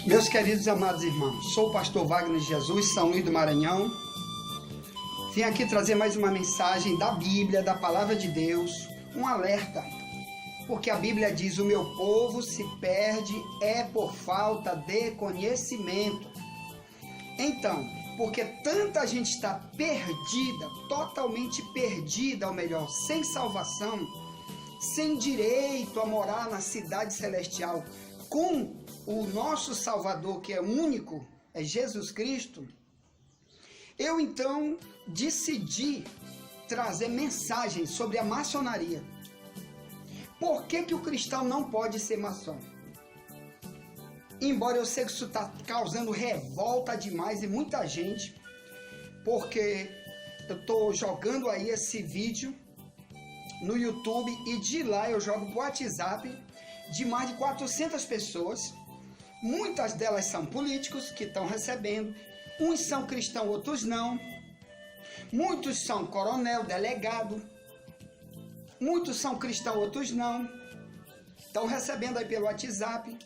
Meus queridos e amados irmãos, sou o pastor Wagner de Jesus, São Luís do Maranhão. Vim aqui trazer mais uma mensagem da Bíblia, da Palavra de Deus, um alerta. Porque a Bíblia diz, o meu povo se perde por falta de conhecimento. Então, porque tanta gente está perdida, totalmente perdida, ou melhor, sem salvação, sem direito a morar na cidade celestial, com o nosso Salvador, que é único, é Jesus Cristo, eu então decidi trazer mensagens sobre a maçonaria. Por que o cristão não pode ser maçom? Embora eu sei que isso está causando revolta demais em muita gente, porque eu estou jogando aí esse vídeo no YouTube e de lá eu jogo para o WhatsApp de mais de 400 pessoas. Muitas delas são políticos que estão recebendo, uns são cristãos, outros não. Muitos são coronel, delegado, muitos são cristãos, outros não. Estão recebendo aí pelo WhatsApp.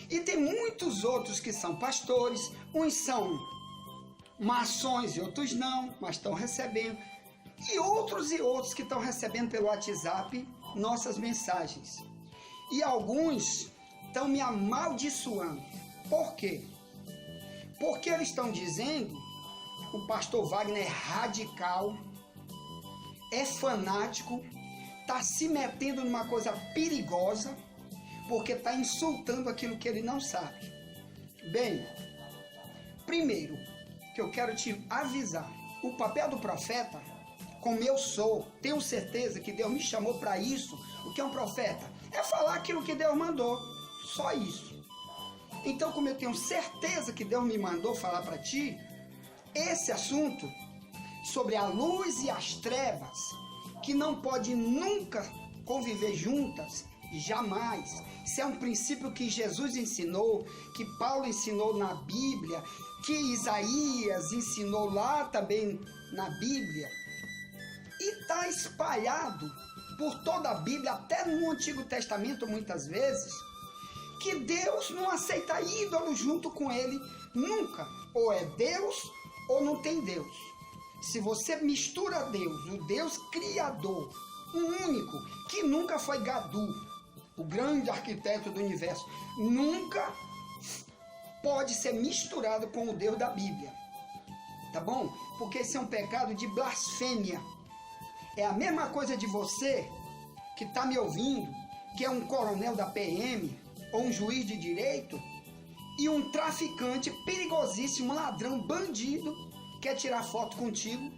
E tem muitos outros que são pastores, uns são maçons e outros não, mas estão recebendo. E outros que estão recebendo pelo WhatsApp nossas mensagens. E alguns estão me amaldiçoando. Por quê? Porque eles estão dizendo que o pastor Wagner é radical, é fanático, está se metendo numa coisa perigosa, porque está insultando aquilo que ele não sabe. Bem, primeiro que eu quero te avisar, o papel do profeta, como eu sou, tenho certeza que Deus me chamou para isso. O que é um profeta? É falar aquilo que Deus mandou, só isso. Então, como eu tenho certeza que Deus me mandou falar para ti, esse assunto sobre a luz e as trevas, que não pode nunca conviver juntas, jamais. Isso é um princípio que Jesus ensinou, que Paulo ensinou na Bíblia, que Isaías ensinou lá também na Bíblia. E está espalhado por toda a Bíblia, até no Antigo Testamento muitas vezes, que Deus não aceita ídolo junto com ele nunca. Ou é Deus ou não tem Deus. Se você mistura Deus, o Deus Criador, o único, que nunca foi Gadu, o grande arquiteto do universo, nunca pode ser misturado com o Deus da Bíblia, tá bom? Porque esse é um pecado de blasfêmia. É a mesma coisa de você que está me ouvindo, que é um coronel da PM ou um juiz de direito e um traficante perigosíssimo, ladrão, bandido, quer tirar foto contigo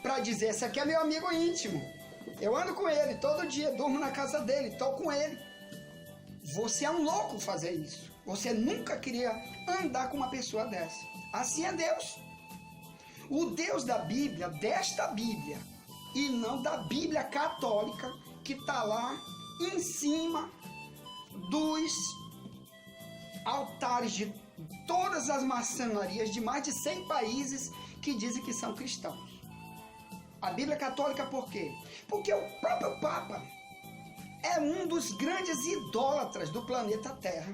para dizer, esse aqui é meu amigo íntimo, eu ando com ele todo dia, durmo na casa dele, estou com ele. Você é um louco fazer isso. Você nunca queria andar com uma pessoa dessa. Assim é Deus. O Deus da Bíblia, desta Bíblia, e não da Bíblia católica, que está lá em cima dos altares de todas as maçonarias de mais de 100 países que dizem que são cristãos. A Bíblia católica por quê? Porque o próprio Papa é um dos grandes idólatras do planeta Terra,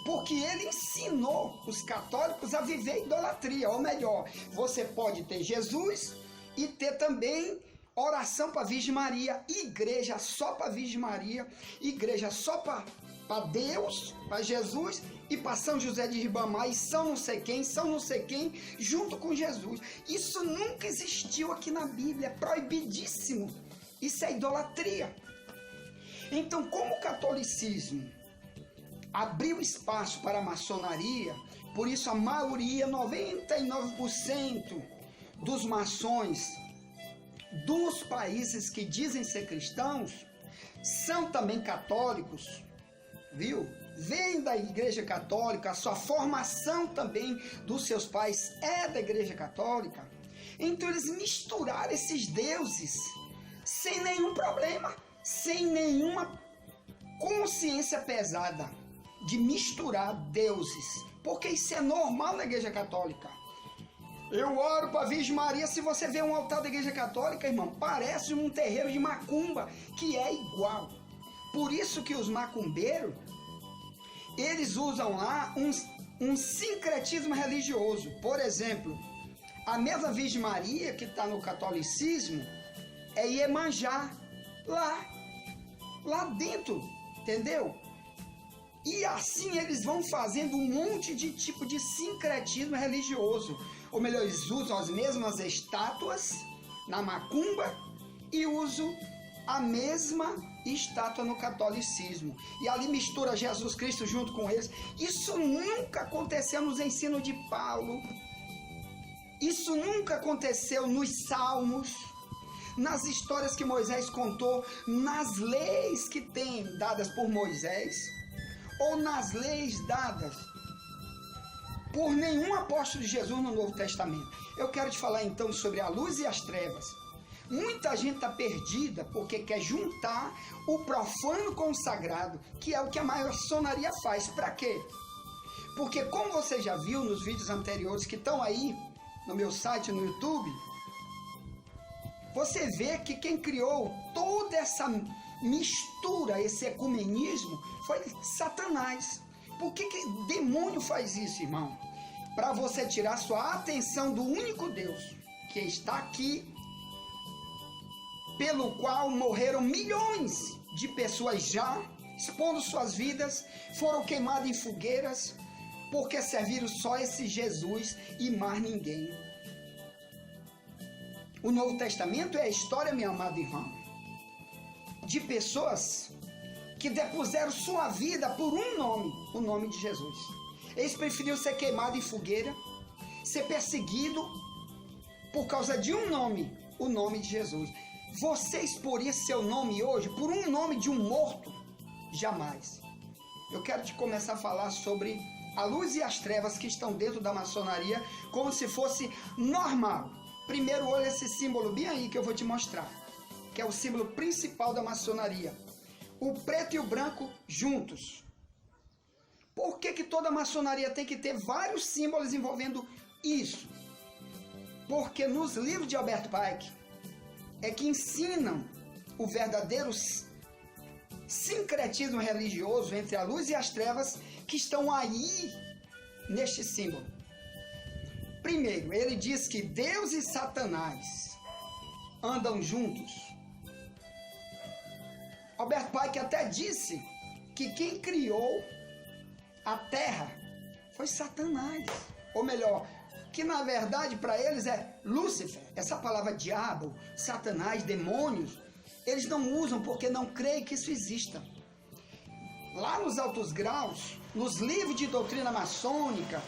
porque ele ensinou os católicos a viver idolatria, ou melhor, você pode ter Jesus e ter também oração para a Virgem Maria, igreja só para a Virgem Maria, igreja só para Deus, para Jesus e para São José de Ribamar e São não sei quem, junto com Jesus. Isso nunca existiu aqui na Bíblia, é proibidíssimo, isso é idolatria. Então, como o catolicismo abriu espaço para a maçonaria, por isso a maioria, 99% dos maçons dos países que dizem ser cristãos, são também católicos, viu? Vem da igreja católica, a sua formação também dos seus pais é da igreja católica. Então eles misturaram esses deuses sem nenhum problema, sem nenhuma consciência pesada de misturar deuses, porque isso é normal na igreja católica. Eu oro para a Virgem Maria, se você vê um altar da igreja católica, irmão, parece um terreiro de macumba, que é igual. Por isso que os macumbeiros, eles usam lá um sincretismo religioso. Por exemplo, a mesma Virgem Maria que está no catolicismo é Iemanjá, lá dentro, entendeu? E assim eles vão fazendo um monte de tipo de sincretismo religioso. Ou melhor, eles usam as mesmas estátuas na macumba e usam a mesma estátua no catolicismo. E ali mistura Jesus Cristo junto com eles. Isso nunca aconteceu nos ensinos de Paulo. Isso nunca aconteceu nos Salmos, nas histórias que Moisés contou, nas leis que tem dadas por Moisés, ou nas leis dadas por nenhum apóstolo de Jesus no Novo Testamento. Eu quero te falar então sobre a luz e as trevas. Muita gente está perdida porque quer juntar o profano com o sagrado, que é o que a maçonaria faz. Para quê? Porque como você já viu nos vídeos anteriores que estão aí no meu site, no YouTube, você vê que quem criou toda essa mistura, esse ecumenismo, foi Satanás. Por que demônio faz isso, irmão? Para você tirar sua atenção do único Deus que está aqui, pelo qual morreram milhões de pessoas já, expondo suas vidas, foram queimadas em fogueiras, porque serviram só esse Jesus e mais ninguém. O Novo Testamento é a história, meu amado irmão, de pessoas que depuseram sua vida por um nome, o nome de Jesus. Eles preferiram ser queimados em fogueira, ser perseguido por causa de um nome, o nome de Jesus. Você exporia seu nome hoje por um nome de um morto? Jamais. Eu quero te começar a falar sobre a luz e as trevas que estão dentro da maçonaria, como se fosse normal. Primeiro, olha esse símbolo bem aí que eu vou te mostrar, que é o símbolo principal da maçonaria. O preto e o branco juntos. Por que toda maçonaria tem que ter vários símbolos envolvendo isso? Porque nos livros de Albert Pike é que ensinam o verdadeiro sincretismo religioso entre a luz e as trevas que estão aí neste símbolo. Primeiro, ele diz que Deus e Satanás andam juntos. Albert Pike até disse que quem criou a terra foi Satanás. Ou melhor, que na verdade para eles é Lúcifer. Essa palavra diabo, Satanás, demônios, eles não usam porque não creem que isso exista. Lá nos altos graus, nos livros de doutrina maçônica,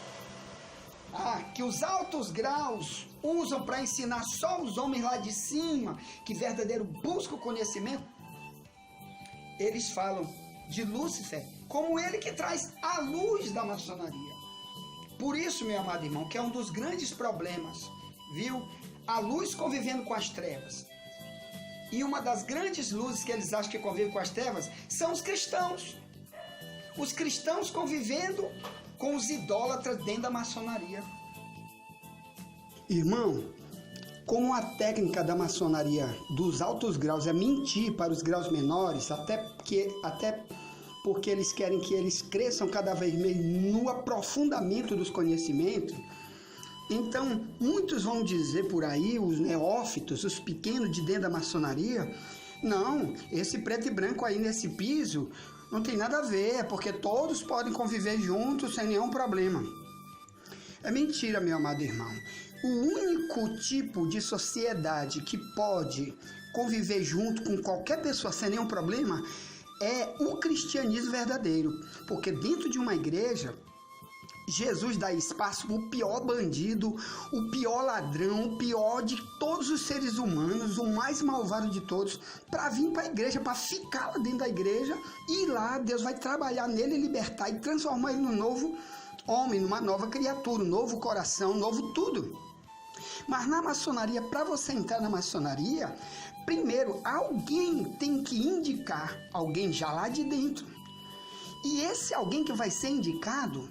que os altos graus usam para ensinar só os homens lá de cima, que verdadeiro buscam o conhecimento, eles falam de Lúcifer como ele que traz a luz da maçonaria. Por isso, meu amado irmão, que é um dos grandes problemas, viu? A luz convivendo com as trevas. E uma das grandes luzes que eles acham que convivem com as trevas são os cristãos. Os cristãos convivendo com os idólatras dentro da maçonaria. Irmão, como a técnica da maçonaria dos altos graus é mentir para os graus menores, até porque eles querem que eles cresçam cada vez mais no aprofundamento dos conhecimentos, então muitos vão dizer por aí, os neófitos, os pequenos de dentro da maçonaria, não, esse preto e branco aí nesse piso não tem nada a ver, porque todos podem conviver juntos sem nenhum problema. É mentira, meu amado irmão. O único tipo de sociedade que pode conviver junto com qualquer pessoa sem nenhum problema é o cristianismo verdadeiro. Porque dentro de uma igreja, Jesus dá espaço para o pior bandido, o pior ladrão, o pior de todos os seres humanos, o mais malvado de todos, para vir para a igreja, para ficar lá dentro da igreja, e lá Deus vai trabalhar nele, libertar e transformar ele num novo homem, numa nova criatura, um novo coração, um novo tudo. Mas na maçonaria, para você entrar na maçonaria, primeiro alguém tem que indicar alguém já lá de dentro. E esse alguém que vai ser indicado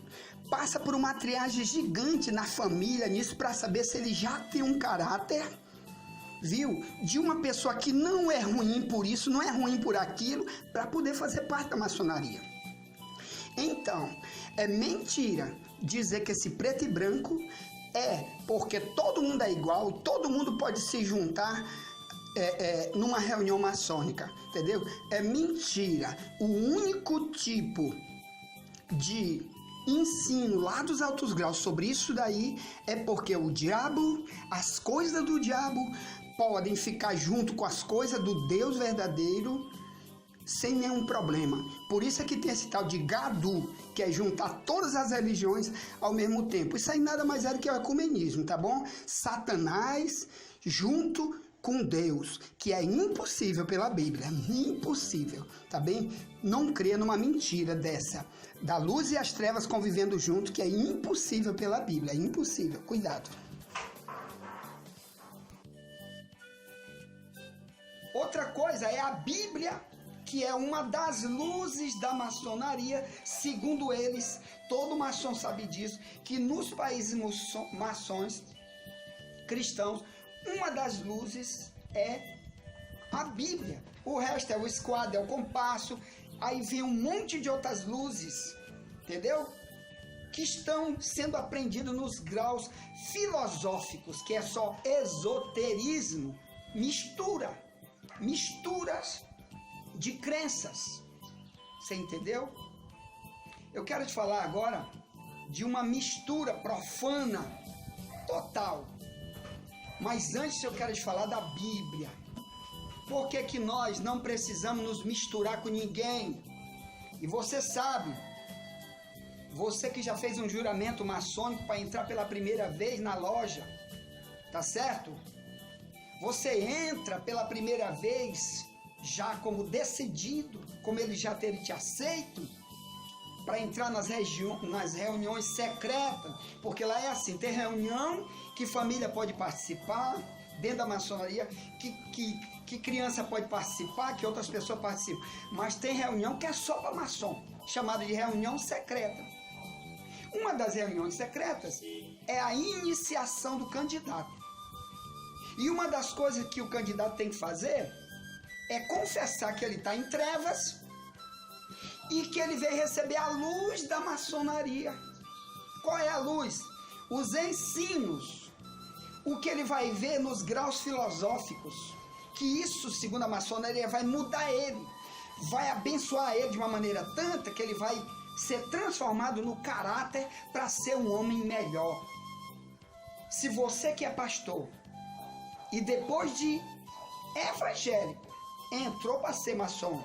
passa por uma triagem gigante na família nisso para saber se ele já tem um caráter, viu? De uma pessoa que não é ruim por isso, não é ruim por aquilo, para poder fazer parte da maçonaria. Então, É mentira dizer que esse preto e branco é porque todo mundo é igual, todo mundo pode se juntar numa reunião maçônica, entendeu? É mentira. O único tipo de ensino lá dos altos graus sobre isso daí é porque o diabo, as coisas do diabo podem ficar junto com as coisas do Deus verdadeiro sem nenhum problema. Por isso é que tem esse tal de Gadu, que é juntar todas as religiões ao mesmo tempo. Isso aí nada mais é do que o ecumenismo, tá bom? Satanás junto com Deus, que é impossível pela Bíblia, impossível, tá bem? Não creia numa mentira dessa, da luz e as trevas convivendo junto, que é impossível pela Bíblia, é impossível, cuidado. Outra coisa é a Bíblia, que é uma das luzes da maçonaria, segundo eles, todo maçom sabe disso, que nos países maçons cristãos, uma das luzes é a Bíblia. O resto é o esquadro, é o compasso, aí vem um monte de outras luzes, entendeu? Que estão sendo aprendidos nos graus filosóficos, que é só esoterismo, misturas de crenças. Você entendeu? Eu quero te falar agora de uma mistura profana total. Mas antes eu quero te falar da Bíblia. Por que que nós não precisamos nos misturar com ninguém? E você sabe, você que já fez um juramento maçônico para entrar pela primeira vez na loja, tá certo? Você entra pela primeira vez já como decidido, como eles já terem te aceito, para entrar nas reuniões secretas, porque lá é assim, tem reunião que família pode participar, dentro da maçonaria, que criança pode participar, que outras pessoas participam, mas tem reunião que é só para maçom, chamada de reunião secreta. Uma das reuniões secretas é a iniciação do candidato. E uma das coisas que o candidato tem que fazer é confessar que ele está em trevas e que ele veio receber a luz da maçonaria. Qual é a luz? Os ensinos, o que ele vai ver nos graus filosóficos, que isso, segundo a maçonaria, vai mudar ele, vai abençoar ele de uma maneira tanta que ele vai ser transformado no caráter para ser um homem melhor. Se você que é pastor e depois de evangélico entrou para ser maçom,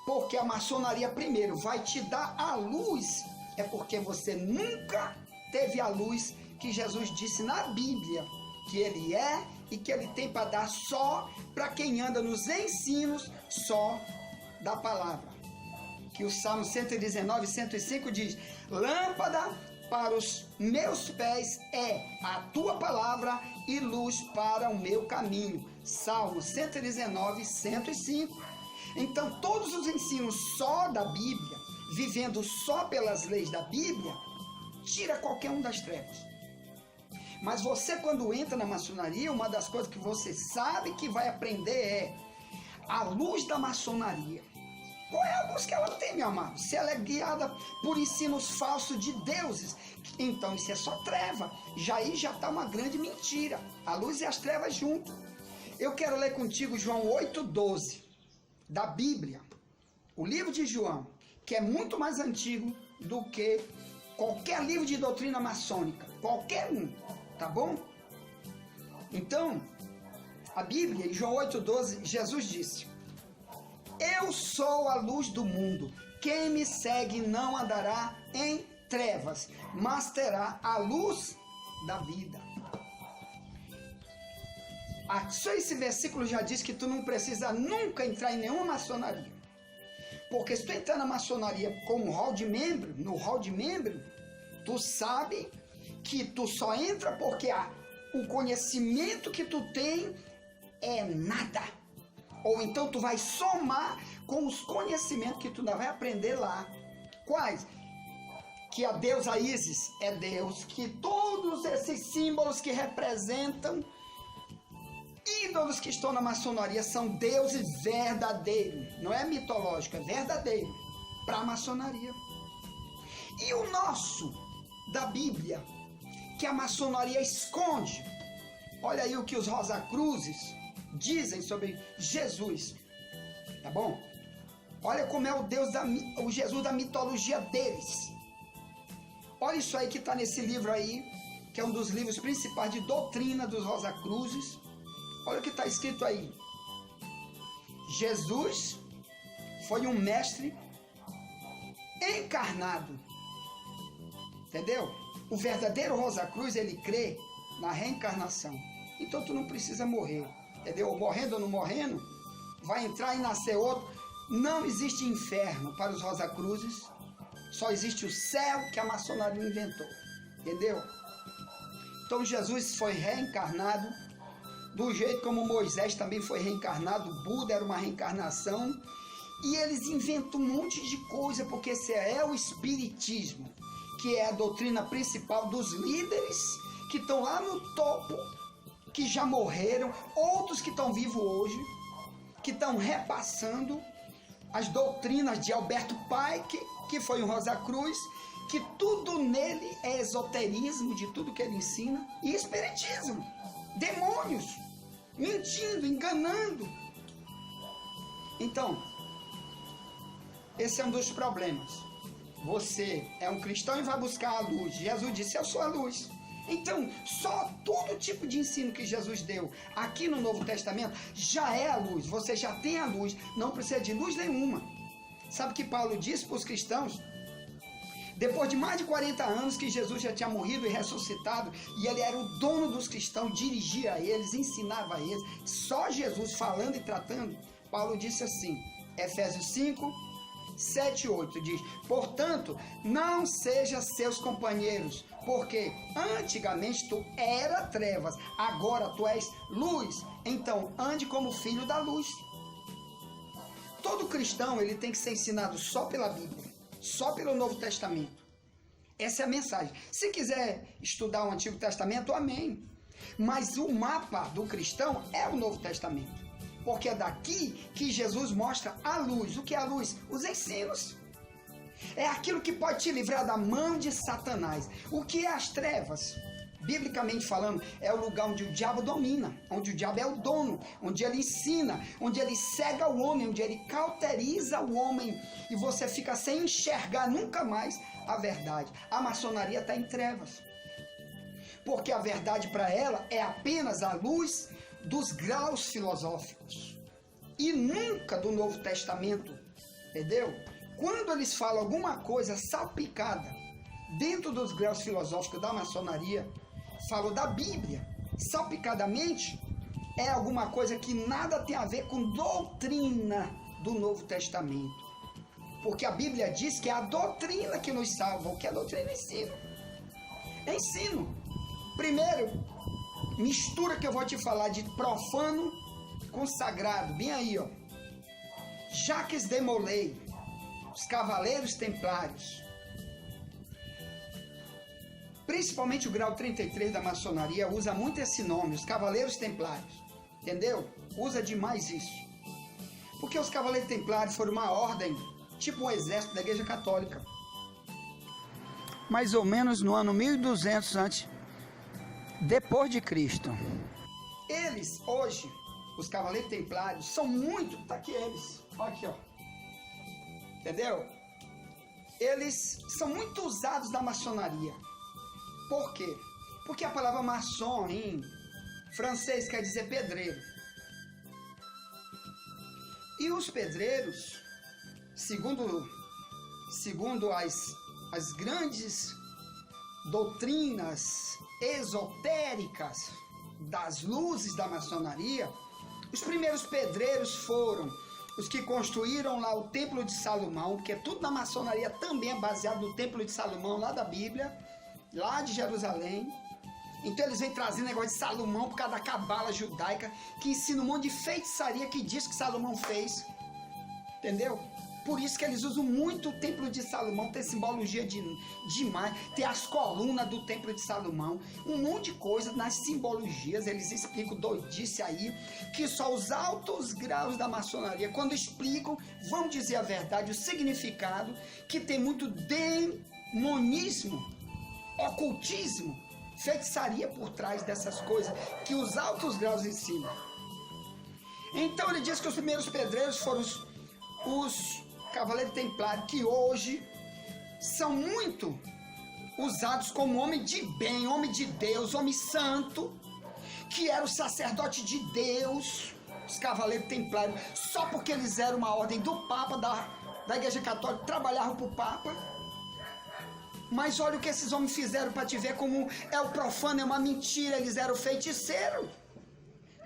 porque a maçonaria primeiro vai te dar a luz, é porque você nunca teve a luz que Jesus disse na Bíblia, que ele é e que ele tem para dar só para quem anda nos ensinos só da palavra. Que o Salmo 119, 105 diz: lâmpada para os meus pés é a tua palavra e luz para o meu caminho. Salmo 119, 105. Então, todos os ensinos só da Bíblia, vivendo só pelas leis da Bíblia, tira qualquer um das trevas. Mas você, quando entra na maçonaria, uma das coisas que você sabe que vai aprender é a luz da maçonaria. Qual é a luz que ela tem, meu amado? Se ela é guiada por ensinos falsos de deuses, então isso é só treva. Aí já está uma grande mentira. A luz e as trevas junto. Eu quero ler contigo João 8,12, da Bíblia. O livro de João, que é muito mais antigo do que qualquer livro de doutrina maçônica. Qualquer um, tá bom? Então, a Bíblia, em João 8,12, Jesus disse: eu sou a luz do mundo. Quem me segue não andará em trevas, mas terá a luz da vida. Só esse versículo já diz que tu não precisa nunca entrar em nenhuma maçonaria. Porque se tu entrar na maçonaria como hall de membro, no hall de membro, tu sabe que tu só entra porque o conhecimento que tu tem é nada. Ou então tu vai somar com os conhecimentos que tu vai aprender lá. Quais? Que a deusa Ísis é Deus, que todos esses símbolos que representam ídolos que estão na maçonaria são deuses verdadeiros. Não é mitológico, é verdadeiro para a maçonaria. E o nosso, da Bíblia, que a maçonaria esconde. Olha aí o que os Rosacruzes dizem sobre Jesus, tá bom? Olha como é o Jesus da mitologia deles. Olha isso aí que está nesse livro aí, que é um dos livros principais de doutrina dos Rosacruzes. Olha o que está escrito aí. Jesus foi um mestre encarnado. Entendeu? O verdadeiro Rosacruz, ele crê na reencarnação. Então tu não precisa morrer. Entendeu? Morrendo ou não morrendo, vai entrar e nascer outro. Não existe inferno para os Rosacruzes. Só existe o céu que a maçonaria inventou. Entendeu? Então Jesus foi reencarnado do jeito como Moisés também foi reencarnado. Buda era uma reencarnação. E eles inventam um monte de coisa, porque esse é o espiritismo, que é a doutrina principal dos líderes que estão lá no topo, que já morreram, outros que estão vivos hoje, que estão repassando as doutrinas de Alberto Pike, que foi um Rosacruz, que tudo nele é esoterismo de tudo que ele ensina, e espiritismo, demônios, mentindo, enganando. Então, esse é um dos problemas. Você é um cristão e vai buscar a luz. Jesus disse, eu sou a luz. Então, só todo tipo de ensino que Jesus deu aqui no Novo Testamento já é a luz. Você já tem a luz, não precisa de luz nenhuma. Sabe o que Paulo disse para os cristãos? Depois de mais de 40 anos que Jesus já tinha morrido e ressuscitado, e ele era o dono dos cristãos, dirigia a eles, ensinava a eles, só Jesus falando e tratando, Paulo disse assim, Efésios 5, 7 e 8 diz, portanto, não seja seus companheiros, porque antigamente tu era trevas, agora tu és luz, então ande como filho da luz. Todo cristão ele tem que ser ensinado só pela Bíblia, só pelo Novo Testamento. Essa é a mensagem. Se quiser estudar o Antigo Testamento, amém. Mas o mapa do cristão é o Novo Testamento. Porque é daqui que Jesus mostra a luz. O que é a luz? Os ensinos. É aquilo que pode te livrar da mão de Satanás. O que é as trevas? Biblicamente falando, é o lugar onde o diabo domina, onde o diabo é o dono, onde ele ensina, onde ele cega o homem, onde ele cauteriza o homem e você fica sem enxergar nunca mais a verdade. A maçonaria está em trevas, porque a verdade para ela é apenas a luz dos graus filosóficos e nunca do Novo Testamento, entendeu? Quando eles falam alguma coisa salpicada dentro dos graus filosóficos da maçonaria, falam da Bíblia, salpicadamente, é alguma coisa que nada tem a ver com doutrina do Novo Testamento. Porque a Bíblia diz que é a doutrina que nos salva. O que é doutrina? Ensino. É ensino. Primeiro, mistura que eu vou te falar de profano com sagrado. Bem aí, ó. Jacques de Molay, os Cavaleiros Templários. Principalmente o grau 33 da maçonaria usa muito esse nome, os Cavaleiros Templários. Entendeu? Usa demais isso. Porque os Cavaleiros Templários foram uma ordem, tipo um exército da Igreja Católica. Mais ou menos no ano 1200 antes, depois de Cristo. Eles, hoje, os Cavaleiros Templários, são muito... Tá aqui eles. Olha aqui, ó. Entendeu? Eles são muito usados da maçonaria. Por quê? Porque a palavra maçom em francês quer dizer pedreiro. E os pedreiros, segundo as grandes doutrinas esotéricas das luzes da maçonaria, os primeiros pedreiros foram os que construíram lá o Templo de Salomão, porque tudo na maçonaria também é baseado no Templo de Salomão, lá da Bíblia, lá de Jerusalém. Então eles vêm trazendo negócio de Salomão por causa da cabala judaica, que ensina um monte de feitiçaria que diz que Salomão fez. Entendeu? Por isso que eles usam muito o Templo de Salomão, tem simbologia demais, tem as colunas do Templo de Salomão, um monte de coisa nas simbologias, eles explicam doidice aí, que só os altos graus da maçonaria, quando explicam, vão dizer a verdade, o significado, que tem muito monismo, ocultismo, feitiçaria por trás dessas coisas que os altos graus ensinam. Então ele diz que os primeiros pedreiros foram os cavaleiros templários, que hoje são muito usados como homem de bem, homem de Deus, homem santo, que era o sacerdote de Deus, os cavaleiros templários, só porque eles eram uma ordem do Papa, da Igreja Católica, trabalhavam para o Papa. Mas olha o que esses homens fizeram para te ver como é o profano, é uma mentira, eles eram feiticeiros.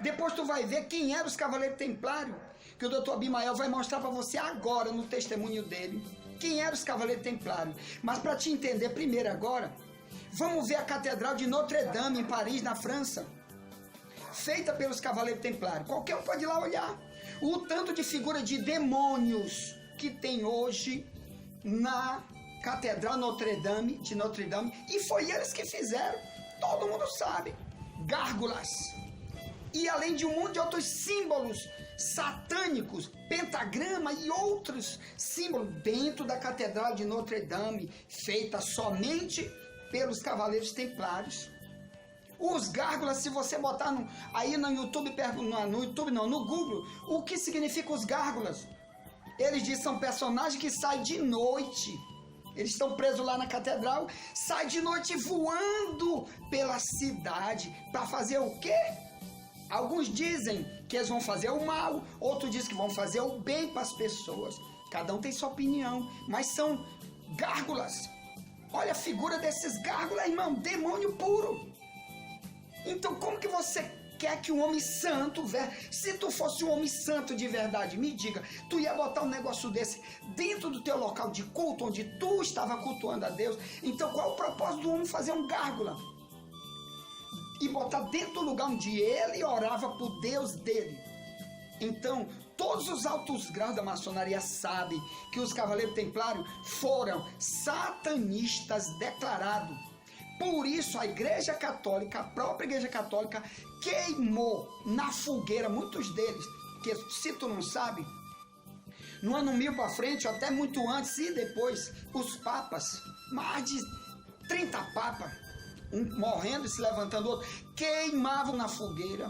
Depois tu vai ver quem eram os cavaleiros templários, que o Dr. Abimael vai mostrar para você agora no testemunho dele, quem eram os cavaleiros templários. Mas para te entender primeiro agora, vamos ver a Catedral de Notre-Dame em Paris, na França, feita pelos cavaleiros templários. Qualquer um pode ir lá olhar o tanto de figura de demônios que tem hoje na Catedral de Notre-Dame, e foi eles que fizeram, todo mundo sabe, gárgulas, e além de um monte de outros símbolos satânicos, pentagrama e outros símbolos dentro da Catedral de Notre-Dame, feita somente pelos cavaleiros templários. Os gárgulas, se você botar aí no YouTube, no Google, o que significa os gárgulas? Eles dizem que são personagens que saem de noite. Eles estão presos lá na catedral, saem de noite voando pela cidade para fazer o quê? Alguns dizem que eles vão fazer o mal, outros dizem que vão fazer o bem para as pessoas. Cada um tem sua opinião, mas são gárgulas. Olha a figura desses gárgulas, irmão, demônio puro. Então como que você quer que um homem santo, se tu fosse um homem santo de verdade, me diga, tu ia botar um negócio desse dentro do teu local de culto, onde tu estava cultuando a Deus? Então qual é o propósito do homem fazer um gárgula? E botar dentro do lugar onde ele orava por Deus dele. Então, todos os altos graus da maçonaria sabem que os cavaleiros templários foram satanistas declarados. Por isso a Igreja Católica, a própria Igreja Católica, queimou na fogueira muitos deles, que se tu não sabe, no ano 1000 para frente, ou até muito antes e depois, os papas, mais de 30 papas, um morrendo e se levantando, outro, queimavam na fogueira,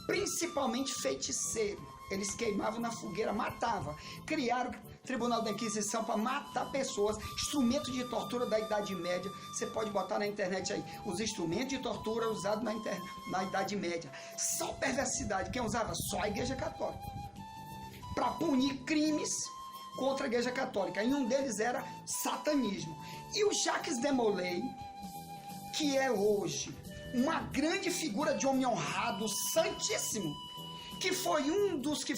principalmente feiticeiros. Eles queimavam na fogueira, matavam. Criaram o Tribunal da Inquisição para matar pessoas, instrumentos de tortura da Idade Média. Você pode botar na internet aí, os instrumentos de tortura usados na Idade Média. Só perversidade. Quem usava? Só a Igreja Católica. Para punir crimes contra a Igreja Católica. E um deles era satanismo. E o Jacques de Molay, que é hoje uma grande figura de homem honrado, santíssimo, que foi um dos que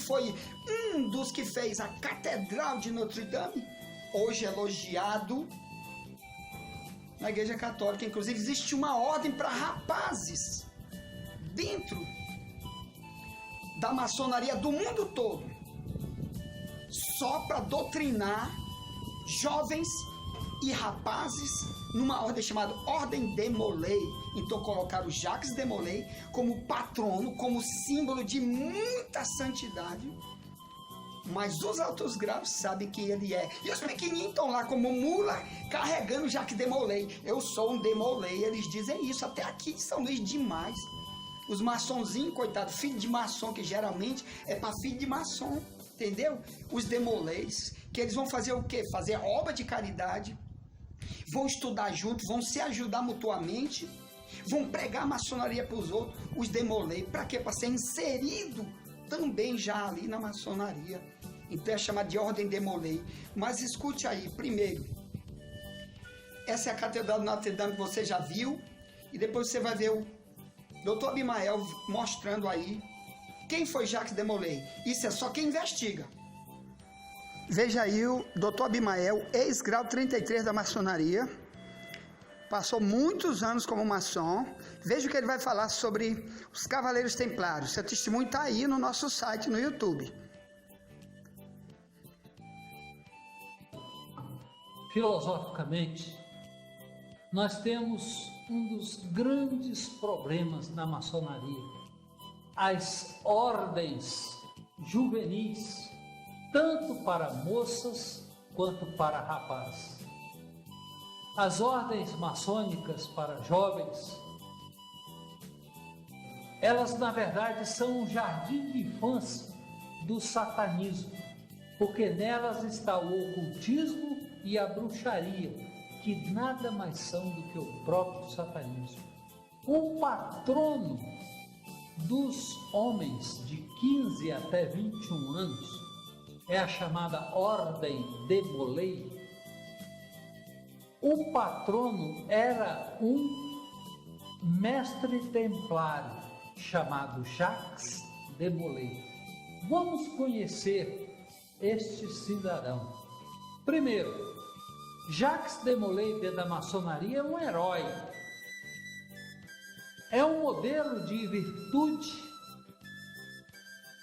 fez a Catedral de Notre-Dame, hoje elogiado na Igreja Católica. Inclusive existe uma ordem para rapazes dentro da maçonaria do mundo todo, só para doutrinar jovens e rapazes numa ordem chamada Ordem de Molay. Então colocaram Jacques de Molay como patrono, como símbolo de muita santidade, mas os altos graus sabem quem ele é, e os pequenininhos estão lá como mula carregando Jacques de Molay. Eu sou um de Molay, eles dizem isso até aqui em São Luís demais. Os maçonzinhos, coitado, filho de maçom, que geralmente é para filho de maçom, entendeu? Os de Molays, que eles vão fazer o quê? Fazer obra de caridade, vão estudar juntos, vão se ajudar mutuamente, vão pregar a maçonaria para os outros. Os de Molay, para quê? Para ser inserido também já ali na maçonaria. Então é chamado de Ordem de Molay. Mas escute aí, primeiro, essa é a Catedral de Notre-Dame que você já viu, e depois você vai ver o Dr. Abimael mostrando aí quem foi Jacques de Molay. Isso é só quem investiga. Veja aí o Dr. Abimael, ex-grau 33 da maçonaria, passou muitos anos como maçom. Veja o que ele vai falar sobre os Cavaleiros Templários. Seu testemunho está aí no nosso site, no YouTube. Filosoficamente, nós temos um dos grandes problemas na maçonaria: as ordens juvenis, tanto para moças quanto para rapazes. As ordens maçônicas para jovens, elas na verdade são um jardim de infância do satanismo, porque nelas está o ocultismo e a bruxaria, que nada mais são do que o próprio satanismo. O patrono dos homens de 15 até 21 anos é a chamada Ordem de Molay. O patrono era um mestre templário chamado Jacques de Molay. Vamos conhecer este cidadão. Primeiro, Jacques de Molay, dentro da maçonaria, é um herói. É um modelo de virtude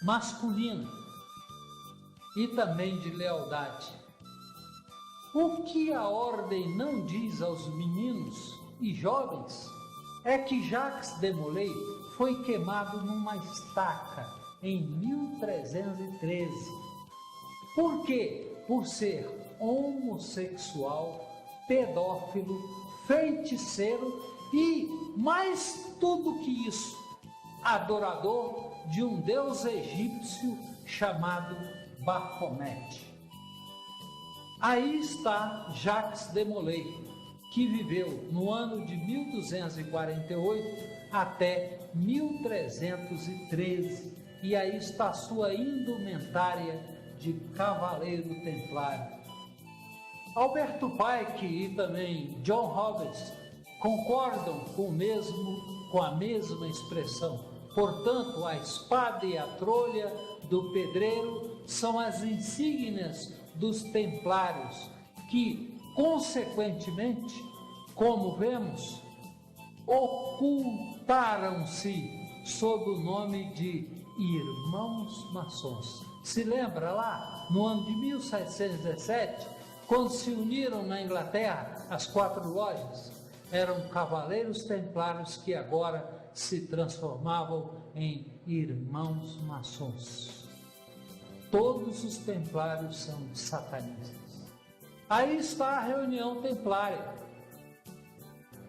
masculina e também de lealdade. O que a ordem não diz aos meninos e jovens é que Jacques de Molay foi queimado numa estaca em 1313. Por quê? Por ser homossexual, pedófilo, feiticeiro e, mais tudo que isso, adorador de um deus egípcio chamado Baphomet. Aí está Jacques de Molay, que viveu no ano de 1248 até 1313, e aí está a sua indumentária de cavaleiro templário. Alberto Pike e também John Roberts concordam com a mesma expressão. Portanto, a espada e a trolha do pedreiro são as insígnias dos templários, que, consequentemente, como vemos, ocultaram-se sob o nome de irmãos maçons. Se lembra lá, no ano de 1717, quando se uniram na Inglaterra as 4 lojas? Eram cavaleiros templários que agora se transformavam em irmãos maçons. Todos os templários são satanistas. Aí está a reunião templária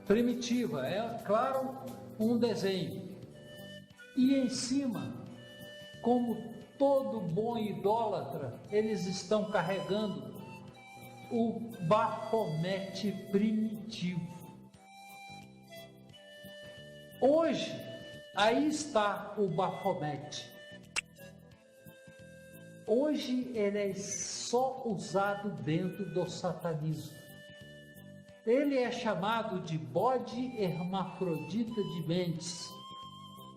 primitiva, é claro, um desenho. E em cima, como todo bom idólatra, eles estão carregando o Baphomet primitivo. Hoje, aí está o Baphomet. Hoje ele é só usado dentro do satanismo. Ele é chamado de bode hermafrodita de Mendes.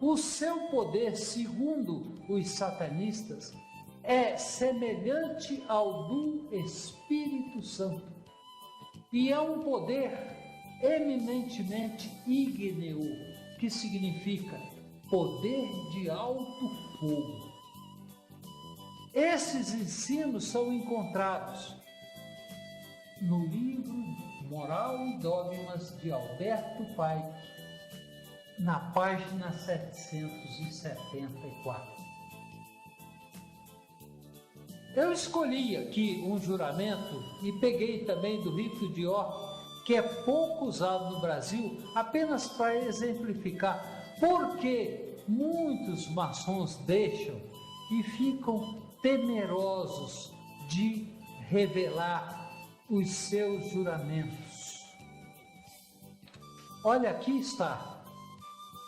O seu poder, segundo os satanistas, é semelhante ao do Espírito Santo. E é um poder eminentemente ígneo, que significa poder de alto fogo. Esses ensinos são encontrados no livro Moral e Dogmas de Alberto Pike, na página 774. Eu escolhi aqui um juramento e peguei também do rito de York, que é pouco usado no Brasil, apenas para exemplificar porque muitos maçons deixam e ficam temerosos de revelar os seus juramentos. Olha, aqui está,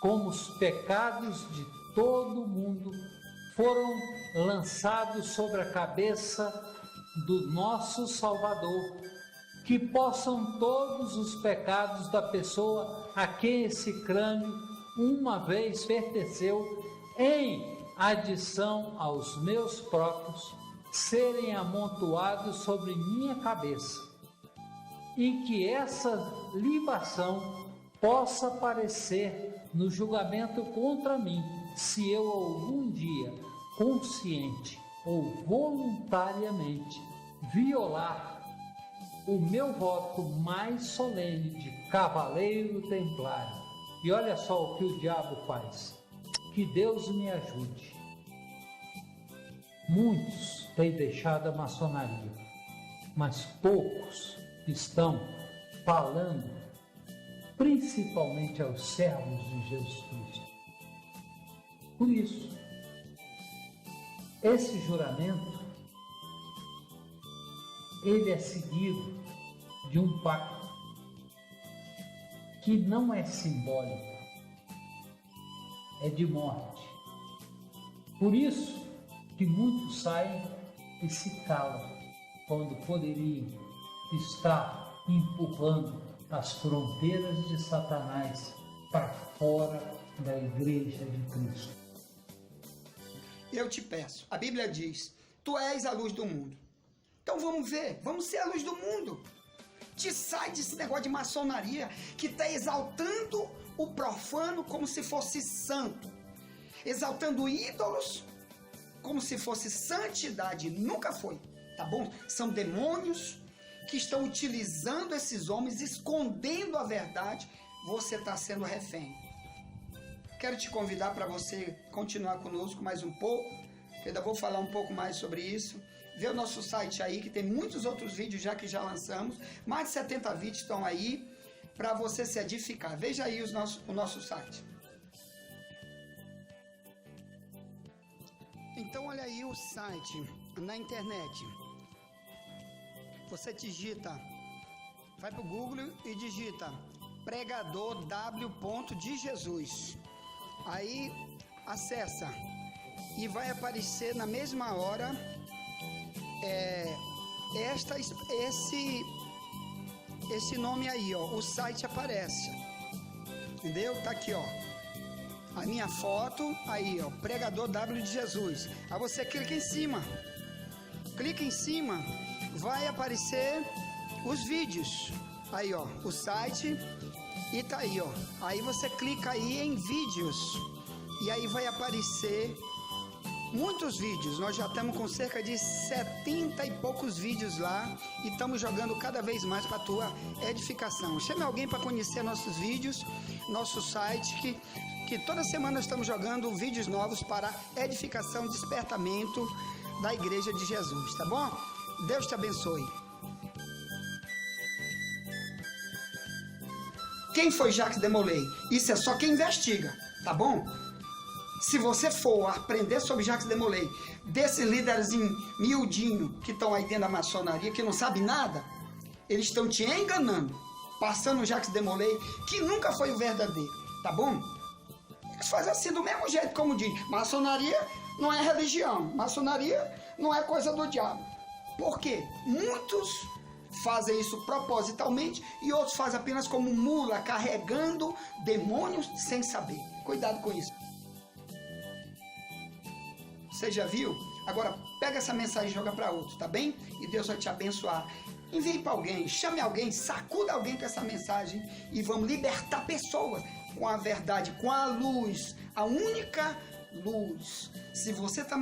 como os pecados de todo mundo foram lançados sobre a cabeça do nosso Salvador, que possam todos os pecados da pessoa a quem esse crânio uma vez pertenceu, em adição aos meus próprios, serem amontoados sobre minha cabeça, e que essa libação possa aparecer no julgamento contra mim, se eu algum dia, consciente ou voluntariamente, violar o meu voto mais solene de cavaleiro templário. E olha só o que o diabo faz. Que Deus me ajude. Muitos têm deixado a maçonaria, mas poucos estão falando principalmente aos servos de Jesus Cristo. Por isso, esse juramento, ele é seguido de um pacto que não é simbólico, é de morte. Por isso que muitos saem e se calam, quando poderiam estar empurrando as fronteiras de Satanás para fora da Igreja de Cristo. Eu te peço, a Bíblia diz, tu és a luz do mundo. Então vamos ver, vamos ser a luz do mundo. Te sai desse negócio de maçonaria que está exaltando o profano como se fosse santo, exaltando ídolos como se fosse santidade. Nunca foi, tá bom? São demônios que estão utilizando esses homens, escondendo a verdade. Você está sendo refém. Quero te convidar para você continuar conosco mais um pouco, que ainda vou falar um pouco mais sobre isso. Vê o nosso site aí, que tem muitos outros vídeos já que já lançamos. Mais de 70 vídeos estão aí para você se edificar. Veja aí o nosso site. Então olha aí o site na internet. Você digita, vai para o Google e digita pregador w.dejesus. Aí acessa e vai aparecer na mesma hora esse nome aí, ó. O site aparece, entendeu? Tá aqui, ó, a minha foto aí, ó, pregador W de Jesus. Aí você clica em cima, vai aparecer os vídeos aí, ó, o site. E tá aí, ó. Aí você clica aí em vídeos e aí vai aparecer muitos vídeos. Nós já estamos com cerca de 70 e poucos vídeos lá e estamos jogando cada vez mais para a tua edificação. Chame alguém para conhecer nossos vídeos, nosso site, que toda semana nós estamos jogando vídeos novos para edificação, despertamento da Igreja de Jesus, tá bom? Deus te abençoe. Quem foi Jacques Demolay? Isso é só quem investiga, tá bom? Se você for aprender sobre Jacques Demolay, desses líderes miudinho que estão aí dentro da maçonaria, que não sabem nada, eles estão te enganando, passando o Jacques Demolay, que nunca foi o verdadeiro, tá bom? Eles fazem assim do mesmo jeito, como diz, maçonaria não é religião, maçonaria não é coisa do diabo. Por quê? Muitos fazem isso propositalmente e outros fazem apenas como mula, carregando demônios sem saber. Cuidado com isso. Você já viu? Agora pega essa mensagem e joga para outro, tá bem? E Deus vai te abençoar. Envie para alguém, chame alguém, sacuda alguém com essa mensagem e vamos libertar pessoas com a verdade, com a luz, a única luz. Se você tá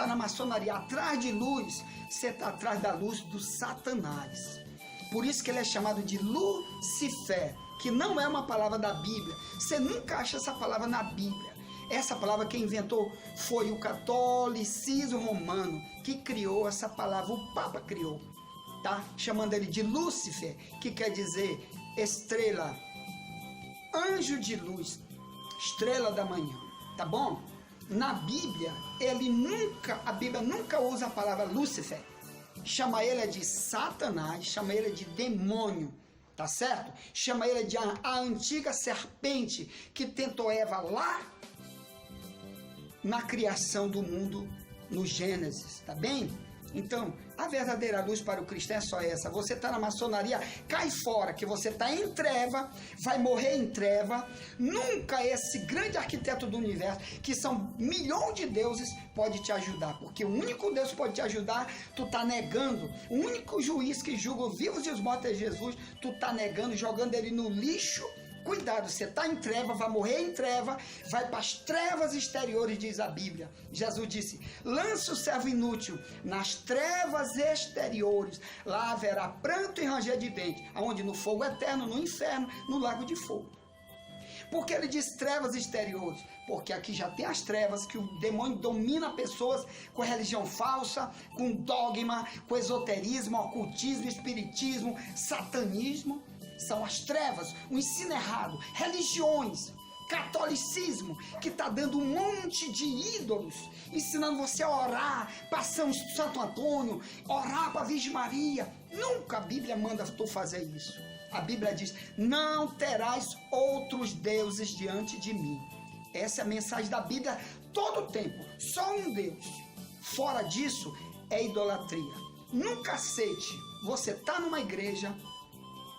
na maçonaria atrás de luz, você está atrás da luz do Satanás. Por isso que ele é chamado de Lucifer, que não é uma palavra da Bíblia. Você nunca acha essa palavra na Bíblia. Essa palavra quem inventou foi o catolicismo romano, que criou essa palavra, o Papa criou, tá? Chamando ele de Lúcifer, que quer dizer estrela, anjo de luz, estrela da manhã, tá bom? Na Bíblia, a Bíblia nunca usa a palavra Lúcifer. Chama ele de Satanás, chama ele de demônio, tá certo? Chama ele de a antiga serpente que tentou Eva lá na criação do mundo, no Gênesis, tá bem? Então, a verdadeira luz para o cristão é só essa. Você está na maçonaria, cai fora, que você está em treva, vai morrer em treva. Nunca esse grande arquiteto do universo, que são milhões de deuses, pode te ajudar. Porque o único Deus que pode te ajudar, tu está negando. O único juiz que julga os vivos e os mortos é Jesus, tu está negando, jogando ele no lixo. Cuidado, você está em treva, vai morrer em treva, vai para as trevas exteriores, diz a Bíblia. Jesus disse, lança o servo inútil nas trevas exteriores, lá haverá pranto e ranger de dentes, aonde no fogo eterno, no inferno, no lago de fogo. Por que ele diz trevas exteriores? Porque aqui já tem as trevas, que o demônio domina pessoas com religião falsa, com dogma, com esoterismo, ocultismo, espiritismo, satanismo. São as trevas, o ensino errado, religiões, catolicismo, que está dando um monte de ídolos, ensinando você a orar para São Santo Antônio, orar para a Virgem Maria. Nunca a Bíblia manda tu fazer isso. A Bíblia diz: não terás outros deuses diante de mim. Essa é a mensagem da Bíblia todo o tempo. Só um Deus. Fora disso é idolatria. Nunca aceite. Você está numa igreja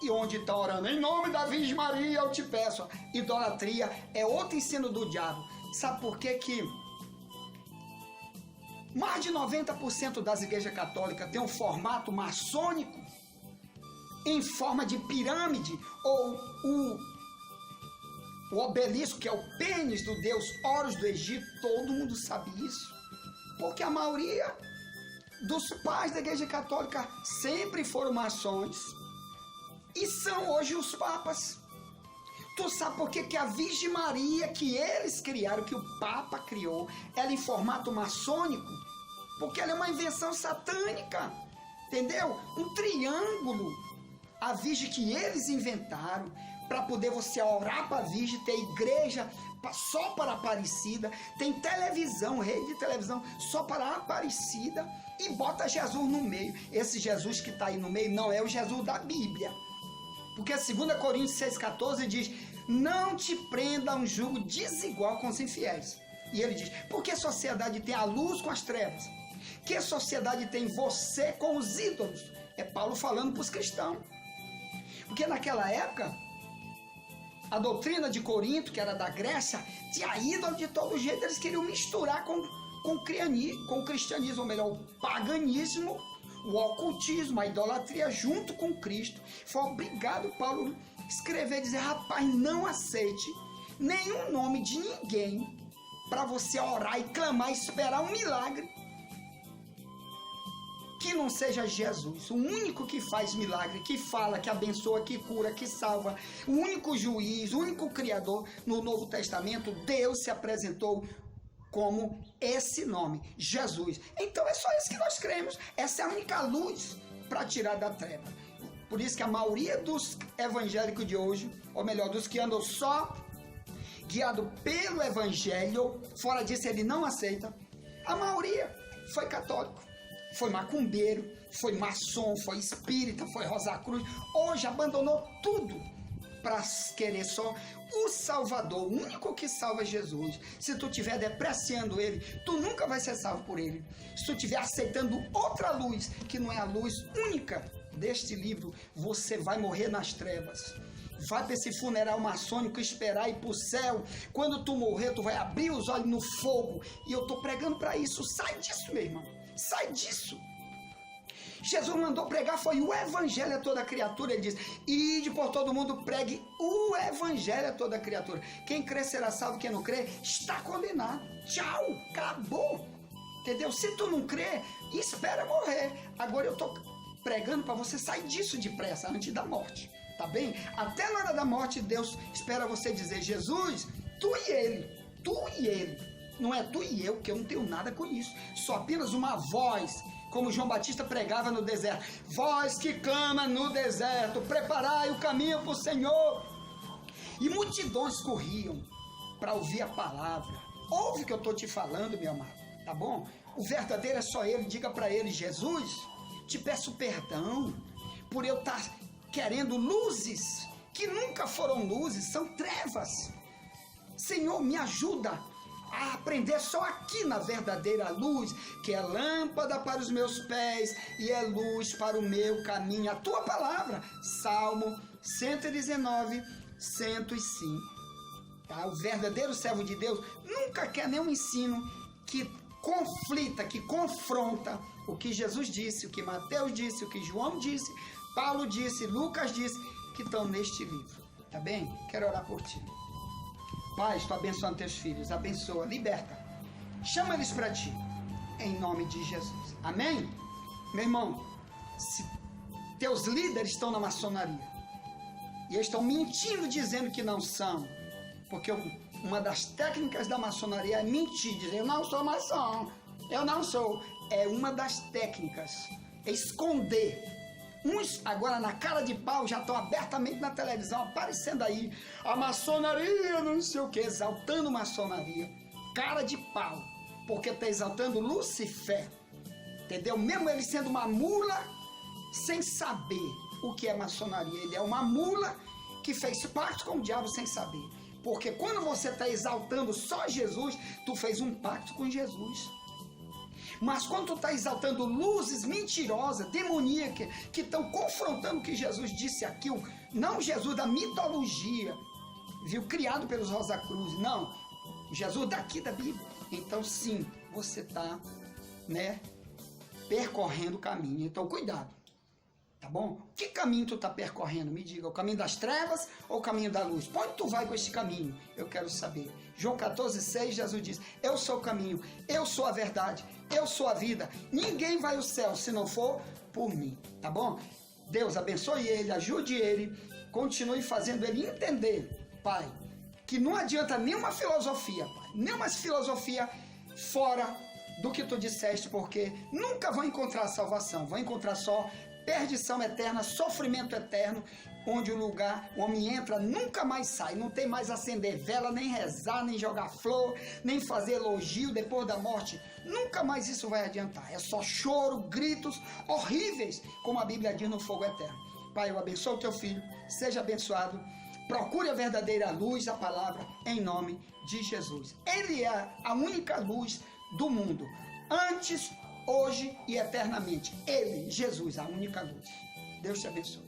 e onde está orando em nome da Virgem Maria, eu te peço. Idolatria é outro ensino do diabo. Sabe por quê que mais de 90% das igrejas católicas tem um formato maçônico em forma de pirâmide, ou o obelisco, que é o pênis do deus Horus do Egito? Todo mundo sabe isso, porque a maioria dos pais da igreja católica sempre foram maçons e são hoje os papas. Tu sabe por que a Virgem Maria, que eles criaram, que o Papa criou, ela em formato maçônico? Porque ela é uma invenção satânica, entendeu? Um triângulo. A Virgem que eles inventaram para poder você orar para a Virgem, ter igreja só para Aparecida, tem televisão, rede de televisão só para Aparecida, e bota Jesus no meio. Esse Jesus que está aí no meio não é o Jesus da Bíblia. Porque 2 Coríntios 6,14 diz: não te prenda a um jugo desigual com os infiéis. E ele diz: por que sociedade tem a luz com as trevas? Que sociedade tem você com os ídolos? É Paulo falando para os cristãos. Porque naquela época, a doutrina de Corinto, que era da Grécia, tinha ídolo de todo jeito. Eles queriam misturar com o cristianismo, ou melhor, o paganismo, o ocultismo, a idolatria junto com Cristo. Foi obrigado Paulo a escrever e dizer: rapaz, não aceite nenhum nome de ninguém para você orar e clamar e esperar um milagre que não seja Jesus, o único que faz milagre, que fala, que abençoa, que cura, que salva, o único juiz, o único criador. No Novo Testamento, Deus se apresentou como esse nome, Jesus. Então é só isso que nós cremos. Essa é a única luz para tirar da treva. Por isso que a maioria dos evangélicos de hoje, ou melhor, dos que andam só guiado pelo evangelho, fora disso ele não aceita, a maioria foi católico, foi macumbeiro, foi maçom, foi espírita, foi Rosa Cruz. Hoje abandonou tudo para querer só o Salvador. O único que salva é Jesus. Se tu estiver depreciando ele, tu nunca vai ser salvo por ele. Se tu estiver aceitando outra luz, que não é a luz única deste livro, você vai morrer nas trevas. Vai para esse funeral maçônico esperar ir para o céu. Quando tu morrer, tu vai abrir os olhos no fogo. E eu estou pregando para isso. Sai disso, meu irmão. Sai disso. Jesus mandou pregar, foi o evangelho a toda criatura. Ele diz: ide por todo mundo, pregue o evangelho a toda criatura. Quem crê será salvo, quem não crê está condenado. Tchau, acabou. Entendeu? Se tu não crê, espera morrer. Agora eu estou pregando para você sair disso depressa, antes da morte. Tá bem? Até na hora da morte, Deus espera você dizer: Jesus, tu e ele, tu e ele. Não é tu e eu, que eu não tenho nada com isso. Sou apenas uma voz, como João Batista pregava no deserto. Voz que clama no deserto, preparai o caminho para o Senhor. E multidões corriam para ouvir a palavra. Ouve o que eu estou te falando, meu amado, tá bom? O verdadeiro é só ele. Diga para ele: Jesus, te peço perdão por eu estar querendo luzes que nunca foram luzes, são trevas. Senhor, me ajuda a aprender só aqui na verdadeira luz, que é lâmpada para os meus pés e é luz para o meu caminho. A tua palavra, Salmo 119, 105. Tá? O verdadeiro servo de Deus nunca quer nenhum ensino que conflita, que confronta o que Jesus disse, o que Mateus disse, o que João disse, Paulo disse, Lucas disse, que estão neste livro. Tá bem? Quero orar por ti. Pai, estou abençoando teus filhos. Abençoa, liberta. Chama eles para ti. Em nome de Jesus. Amém? Meu irmão, se teus líderes estão na maçonaria e eles estão mentindo dizendo que não são, porque uma das técnicas da maçonaria é mentir, dizer: eu não sou maçom, eu não sou. É uma das técnicas, é esconder Uns agora na cara de pau já estão abertamente na televisão, aparecendo aí, a maçonaria, não sei o que, exaltando maçonaria. Cara de pau, porque está exaltando Lucifer, entendeu? Mesmo ele sendo uma mula, sem saber o que é maçonaria. Ele é uma mula que fez pacto com o diabo sem saber. Porque quando você está exaltando só Jesus, tu fez um pacto com Jesus. Mas quando tu está exaltando luzes mentirosas, demoníacas, que estão confrontando o que Jesus disse aqui, não Jesus da mitologia, viu, criado pelos Rosacruz, não, Jesus daqui da Bíblia. Então sim, você está, né, percorrendo o caminho. Então cuidado, tá bom? Que caminho tu está percorrendo? Me diga, o caminho das trevas ou o caminho da luz? Pra onde tu vai com esse caminho? Eu quero saber. João 14,6, Jesus diz, eu sou o caminho, eu sou a verdade, eu sou a vida. Ninguém vai ao céu se não for por mim, tá bom? Deus abençoe ele, ajude ele, continue fazendo ele entender, Pai, que não adianta nenhuma filosofia, Pai, nenhuma filosofia fora do que tu disseste, porque nunca vão encontrar salvação, vão encontrar só perdição eterna, sofrimento eterno, onde o lugar, o homem entra, nunca mais sai, não tem mais acender vela, nem rezar, nem jogar flor, nem fazer elogio depois da morte, nunca mais isso vai adiantar, é só choro, gritos horríveis, como a Bíblia diz no fogo eterno. Pai, eu abençoo o teu filho, seja abençoado, procure a verdadeira luz, a palavra, em nome de Jesus. Ele é a única luz do mundo, antes, hoje e eternamente. Ele, Jesus, a única luz. Deus te abençoe.